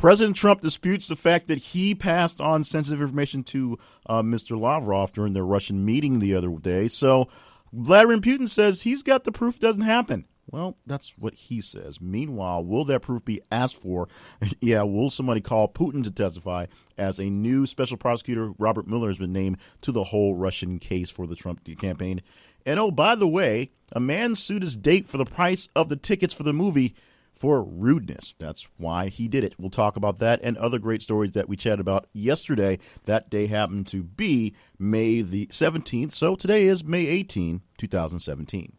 President Trump disputes the fact that he passed on sensitive information to Mr. Lavrov during their Russian meeting the other day. So Vladimir Putin says he's got the proof doesn't happen. Well, that's what he says. Meanwhile, will that proof be asked for? Yeah, will somebody call Putin to testify as a new special prosecutor, Robert Mueller, has been named to the whole Russian case for the Trump campaign? And oh, by the way, a man sued his date for the price of the tickets for the movie for rudeness. That's why he did it. We'll talk about that and other great stories that we chatted about yesterday. That day happened to be May the 17th, so today is May 18, 2017.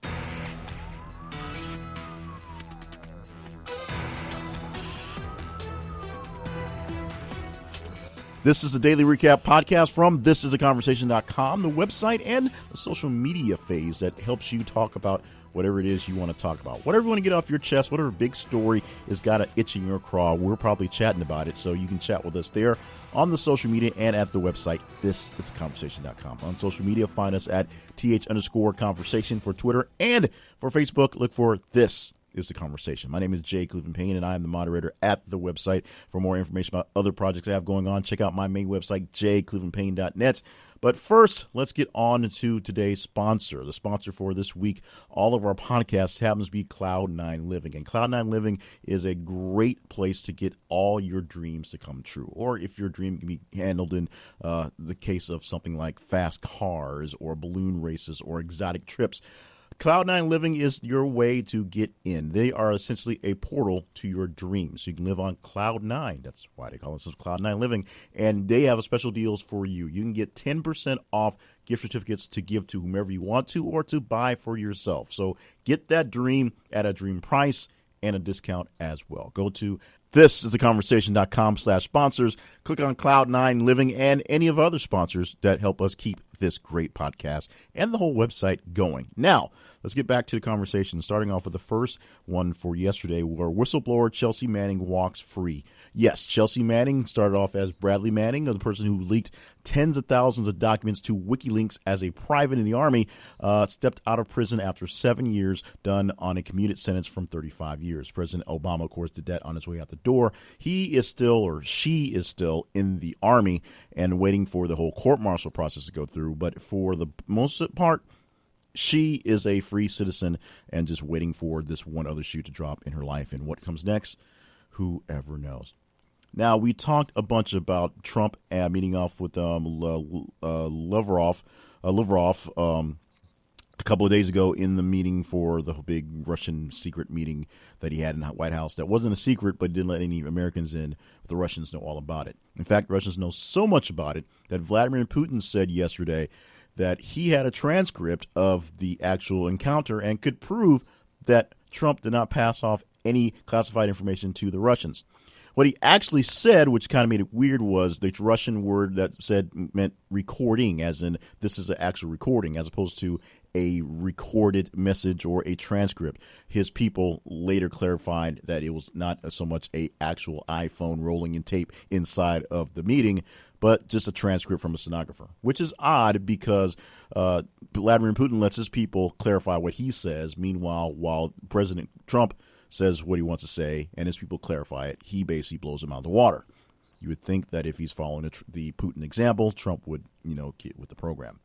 This is a daily recap podcast from thisisaconversation.com, the website and the social media phase that helps you talk about whatever it is you want to talk about. Whatever you want to get off your chest, whatever big story has got an itch in your craw, we're probably chatting about it. So you can chat with us there on the social media and at the website, thisisaconversation.com. On social media, find us at th_conversation for Twitter, and for Facebook, look for This Is the Conversation. My name is Jay Cleveland Payne, and I am the moderator at the website. For more information about other projects I have going on, check out my main website, jclevelandpayne.net. But first, let's get on to today's sponsor. The sponsor for this week, all of our podcasts, happens to be Cloud9 Living. And Cloud9 Living is a great place to get all your dreams to come true. Or if your dream can be handled in the case of something like fast cars or balloon races or exotic trips, Cloud9 Living is your way to get in. They are essentially a portal to your dreams. You can live on Cloud9. That's why they call themselves Cloud9 Living. And they have special deals for you. You can get 10% off gift certificates to give to whomever you want to or to buy for yourself. So get that dream at a dream price and a discount as well. Go to thisistheconversation.com/sponsors. Click on Cloud9 Living and any of other sponsors that help us keep this great podcast and the whole website going. Now, let's get back to the conversation, starting off with the first one for yesterday, where whistleblower Chelsea Manning walks free. Yes, Chelsea Manning started off as Bradley Manning, the person who leaked tens of thousands of documents to WikiLeaks as a private in the Army, stepped out of prison after 7 years, done on a commuted sentence from 35 years. President Obama, of course, did that on his way out the door. He is still, or she is still, in the Army and waiting for the whole court-martial process to go through. But for the most part, she is a free citizen and just waiting for this one other shoe to drop in her life. And what comes next, whoever knows. Now, we talked a bunch about Trump meeting off with Lavrov a couple of days ago in the meeting for the big Russian secret meeting that he had in the White House. That wasn't a secret, but didn't let any Americans in. The Russians know all about it. In fact, Russians know so much about it that Vladimir Putin said yesterday that he had a transcript of the actual encounter and could prove that Trump did not pass off any classified information to the Russians. What he actually said, which kind of made it weird, was the Russian word that said meant recording, as in this is an actual recording, as opposed to a recorded message or a transcript. His people later clarified that it was not so much a actual iPhone rolling in tape inside of the meeting, but just a transcript from a stenographer, which is odd because Vladimir Putin lets his people clarify what he says. Meanwhile, while President Trump says what he wants to say and his people clarify it, he basically blows him out of the water. You would think that if he's following the Putin example, Trump would, get with the program.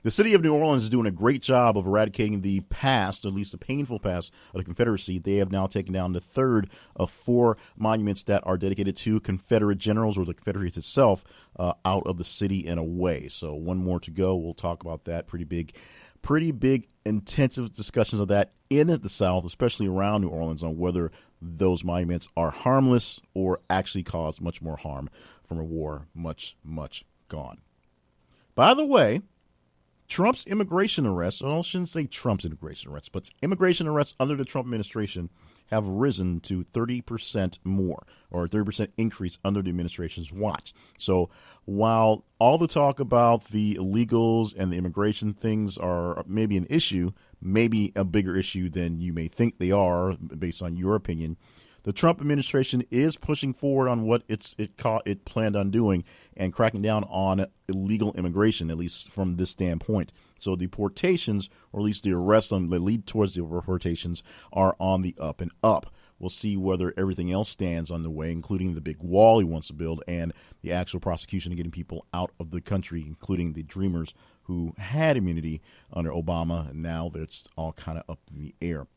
The city of New Orleans is doing a great job of eradicating the past, at least the painful past, of the Confederacy. They have now taken down the third of 4 monuments that are dedicated to Confederate generals or the Confederacy itself out of the city and away. So one more to go. We'll talk about that. Pretty big, intensive discussions of that in the South, especially around New Orleans, on whether those monuments are harmless or actually cause much more harm from a war much, much gone. By the way, Trump's immigration arrests, well, I shouldn't say Trump's immigration arrests, but immigration arrests under the Trump administration have risen to 30% more, or a 30% increase under the administration's watch. So while all the talk about the illegals and the immigration things are maybe an issue, maybe a bigger issue than you may think they are based on your opinion, the Trump administration is pushing forward on what it planned on doing and cracking down on illegal immigration, at least from this standpoint. So deportations, or at least the arrests that lead towards the deportations, are on the up and up. We'll see whether everything else stands on the way, including the big wall he wants to build and the actual prosecution of getting people out of the country, including the Dreamers who had immunity under Obama, and now it's all kind of up in the air.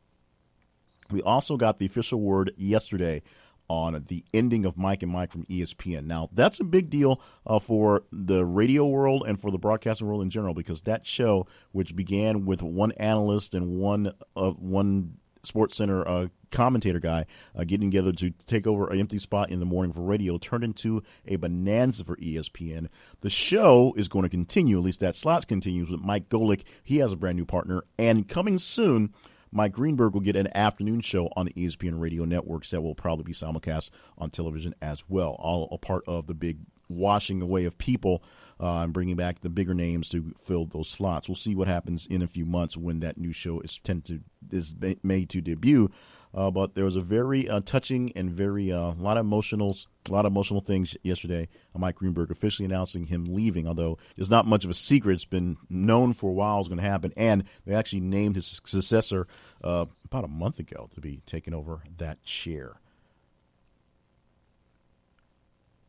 We also got the official word yesterday on the ending of Mike and Mike from ESPN. Now, that's a big deal for the radio world and for the broadcasting world in general, because that show, which began with one analyst and one Sports Center commentator guy getting together to take over an empty spot in the morning for radio, turned into a bonanza for ESPN. The show is going to continue, at least that slot continues, with Mike Golick. He has a brand new partner, and coming soon, Mike Greenberg will get an afternoon show on the ESPN radio networks that will probably be simulcast on television as well, all a part of the big washing away of people and bringing back the bigger names to fill those slots. We'll see what happens in a few months when that new show is made to debut. But there was a very touching and very a lot of emotional things yesterday. Mike Greenberg officially announcing him leaving, although it's not much of a secret. It's been known for a while it's going to happen, and they actually named his successor about a month ago to be taking over that chair.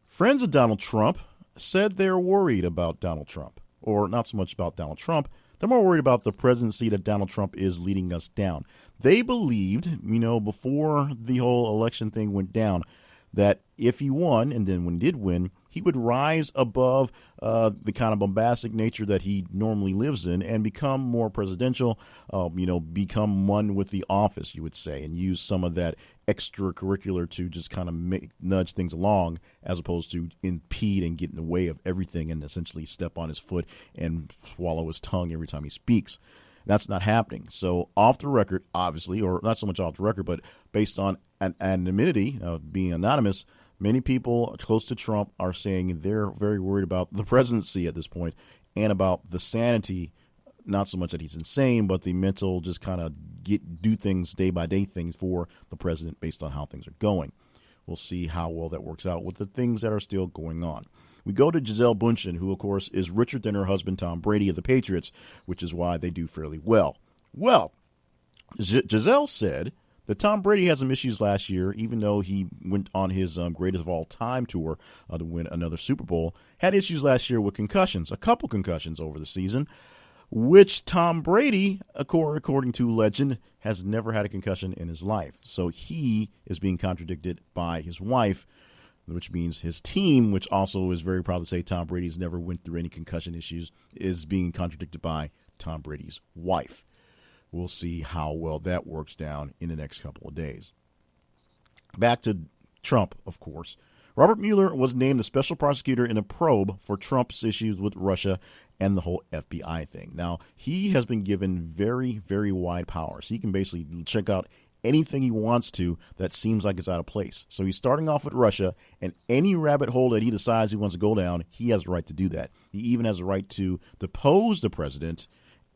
Friends of Donald Trump said they're worried about Donald Trump, or not so much about Donald Trump. They're more worried about the presidency that Donald Trump is leading us down. They believed, before the whole election thing went down, that if he won, and then when he did win, he would rise above the kind of bombastic nature that he normally lives in and become more presidential, become one with the office, you would say, and use some of that extracurricular to just kind of nudge things along as opposed to impede and get in the way of everything and essentially step on his foot and swallow his tongue every time he speaks. That's not happening. So off the record, obviously, or not so much off the record, but based on anonymity, being anonymous, many people close to Trump are saying they're very worried about the presidency at this point and about the sanity, not so much that he's insane, but the mental just kind of do things day by day things for the president based on how things are going. We'll see how well that works out with the things that are still going on. We go to Gisele Bündchen, who, of course, is richer than her husband, Tom Brady, of the Patriots, which is why they do fairly well. Well, Gisele said that Tom Brady had some issues last year, even though he went on his greatest of all time tour to win another Super Bowl, had issues last year with concussions, a couple concussions over the season, which Tom Brady, according to legend, has never had a concussion in his life. So he is being contradicted by his wife, which means his team, which also is very proud to say Tom Brady's never went through any concussion issues, is being contradicted by Tom Brady's wife. We'll see how well that works down in the next couple of days. Back to Trump, of course. Robert Mueller was named the special prosecutor in a probe for Trump's issues with Russia and the whole FBI thing. Now, he has been given very, very wide powers. He can basically check out anything he wants to that seems like it's out of place. So he's starting off with Russia, and any rabbit hole that he decides he wants to go down, he has the right to do that. He even has the right to depose the president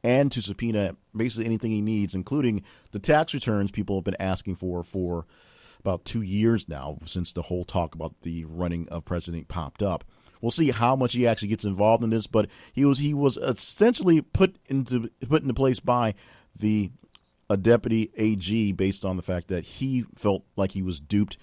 and to subpoena basically anything he needs, including the tax returns people have been asking for about 2 years now, since the whole talk about the running of president popped up. We'll see how much he actually gets involved in this, but he was essentially put into place by a deputy AG based on the fact that he felt like he was duped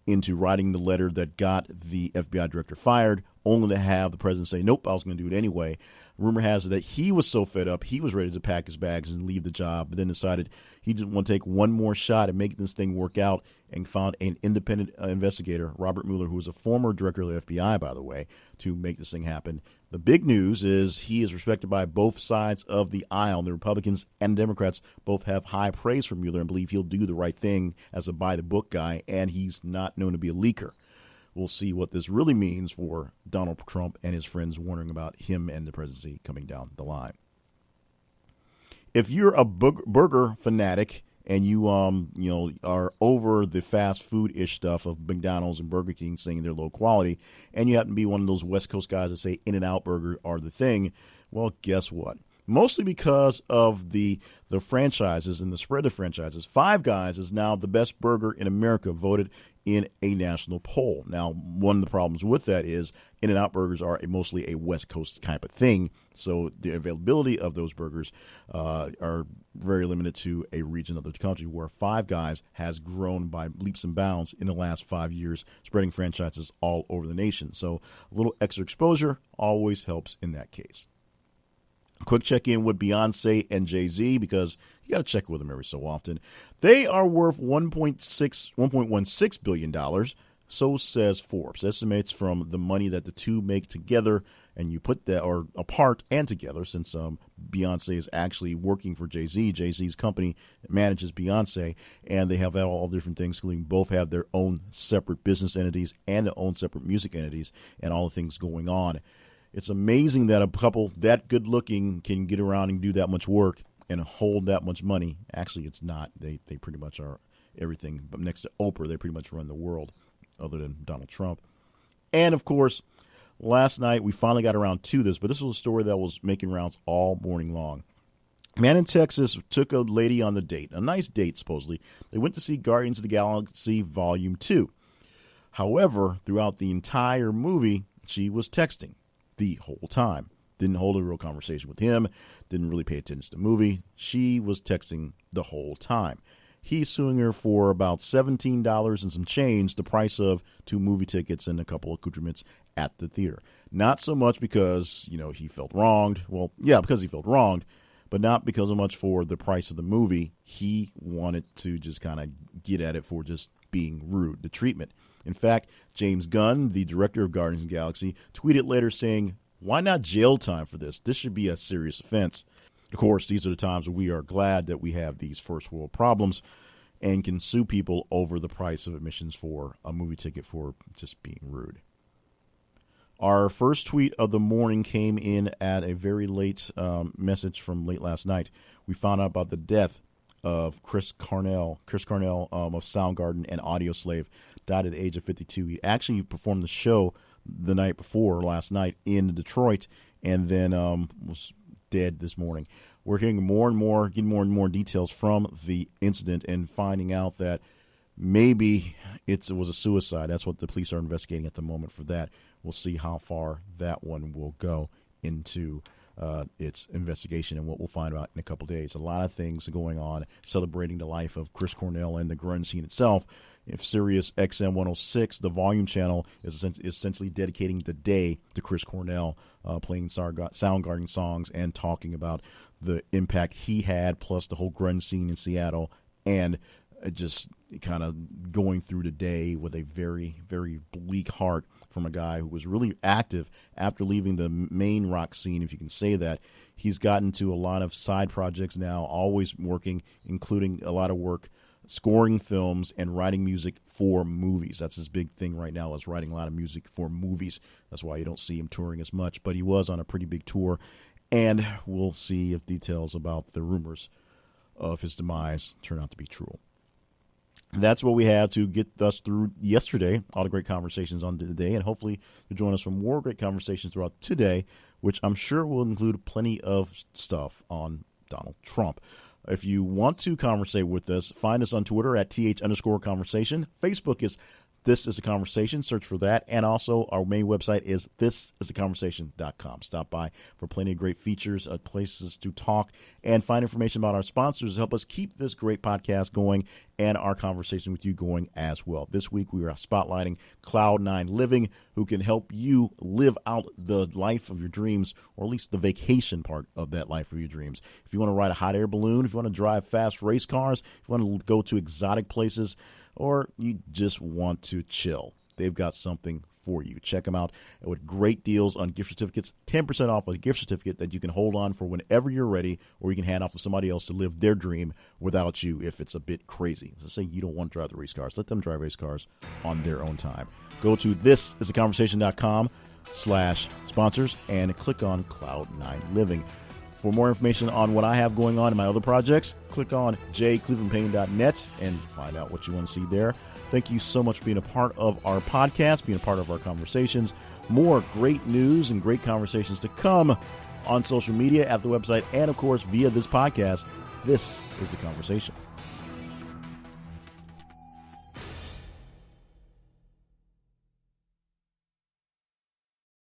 into writing the letter that got the FBI director fired, only to have the president say, nope, I was going to do it anyway. Rumor has it that he was so fed up, he was ready to pack his bags and leave the job, but then decided he didn't want to take one more shot at making this thing work out and found an independent investigator, Robert Mueller, who was a former director of the FBI, by the way, to make this thing happen. The big news is he is respected by both sides of the aisle. The Republicans and Democrats both have high praise for Mueller and believe he'll do the right thing as a by-the-book guy, and he's not known to be a leaker. We'll see what this really means for Donald Trump and his friends wondering about him and the presidency coming down the line. If you're a burger fanatic and you are over the fast food-ish stuff of McDonald's and Burger King saying they're low quality, and you happen to be one of those West Coast guys that say In-N-Out Burger are the thing, well, guess what? mostly because of the franchises and the spread of franchises. Five Guys is now the best burger in America, voted in a national poll. Now, one of the problems with that is In-N-Out burgers are mostly a West Coast type of thing, so the availability of those burgers are very limited to a region of the country, where Five Guys has grown by leaps and bounds in the last 5 years, spreading franchises all over the nation. So a little extra exposure always helps in that case. Quick check-in with Beyonce and Jay-Z, because you got to check with them every so often. They are worth $1.16 billion, so says Forbes. Estimates from the money that the two make together, and you put that, or apart and together, since Beyonce is actually working for Jay-Z. Jay-Z's company manages Beyonce, and they have all different things, including both have their own separate business entities and their own separate music entities, and all the things going on. It's amazing that a couple that good looking can get around and do that much work and hold that much money. Actually, it's not. They pretty much are everything. But next to Oprah, they pretty much run the world, other than Donald Trump. And, of course, last night we finally got around to this, but this was a story that was making rounds all morning long. A man in Texas took a lady on the date, a nice date, supposedly. They went to see Guardians of the Galaxy Volume 2. However, throughout the entire movie, she was texting the whole time. Didn't hold a real conversation with him. Didn't really pay attention to the movie. She was texting the whole time. He's suing her for about $17 and some change, the price of 2 movie tickets and a couple of accoutrements at the theater. Not so much because, he felt wronged. Well, yeah, because he felt wronged, but not because of much for the price of the movie. He wanted to just kind of get at it for just being rude, the treatment. In fact, James Gunn, the director of Guardians of the Galaxy, tweeted later saying, "Why not jail time for this? This should be a serious offense." Of course, these are the times where we are glad that we have these first world problems and can sue people over the price of admissions for a movie ticket for just being rude. Our first tweet of the morning came in at a very late message from late last night. We found out about the death of Chris Cornell of Soundgarden and Audioslave. Died at the age of 52. He actually performed the show the night before, last night, in Detroit, and then was dead this morning. We're getting more and more details from the incident and finding out that maybe it was a suicide. That's what the police are investigating at the moment for that. We'll see how far that one will go into its investigation and what we'll find out in a couple days. A lot of things going on celebrating the life of Chris Cornell and the grunge scene itself. If Sirius XM 106, the volume channel, is essentially dedicating the day to Chris Cornell, playing Soundgarden songs and talking about the impact he had, plus the whole grunge scene in Seattle, and just kind of going through the day with a very, very bleak heart from a guy who was really active after leaving the main rock scene, if you can say that. He's gotten to a lot of side projects now, always working, including a lot of work scoring films and writing music for movies. That's his big thing right now, is writing a lot of music for movies. That's why you don't see him touring as much, but he was on a pretty big tour, and we'll see if details about the rumors of his demise turn out to be true. That's what we have to get us through yesterday. All the great conversations on today, and hopefully you'll join us for more great conversations throughout today, which I'm sure will include plenty of stuff on Donald Trump. If you want to conversate with us, find us on Twitter at @th_conversation. Facebook is This Is a Conversation. Search for that. And also our main website is thisisaconversation.com. Stop by for plenty of great features, places to talk, and find information about our sponsors to help us keep this great podcast going and our conversation with you going as well. This week we are spotlighting Cloud9 Living, who can help you live out the life of your dreams, or at least the vacation part of that life of your dreams. If you want to ride a hot air balloon, if you want to drive fast race cars, if you want to go to exotic places, or you just want to chill, they've got something for you. Check them out with great deals on gift certificates, 10% off a gift certificate that you can hold on for whenever you're ready, or you can hand off to somebody else to live their dream without you if it's a bit crazy. So say you don't want to drive the race cars. Let them drive race cars on their own time. Go to thisisaconversation.com/sponsors and click on Cloud9 Living. For more information on what I have going on in my other projects, click on jclevelandpayne.net and find out what you want to see there. Thank you so much for being a part of our podcast, being a part of our conversations. More great news and great conversations to come on social media, at the website, and, of course, via this podcast. This is The Conversation.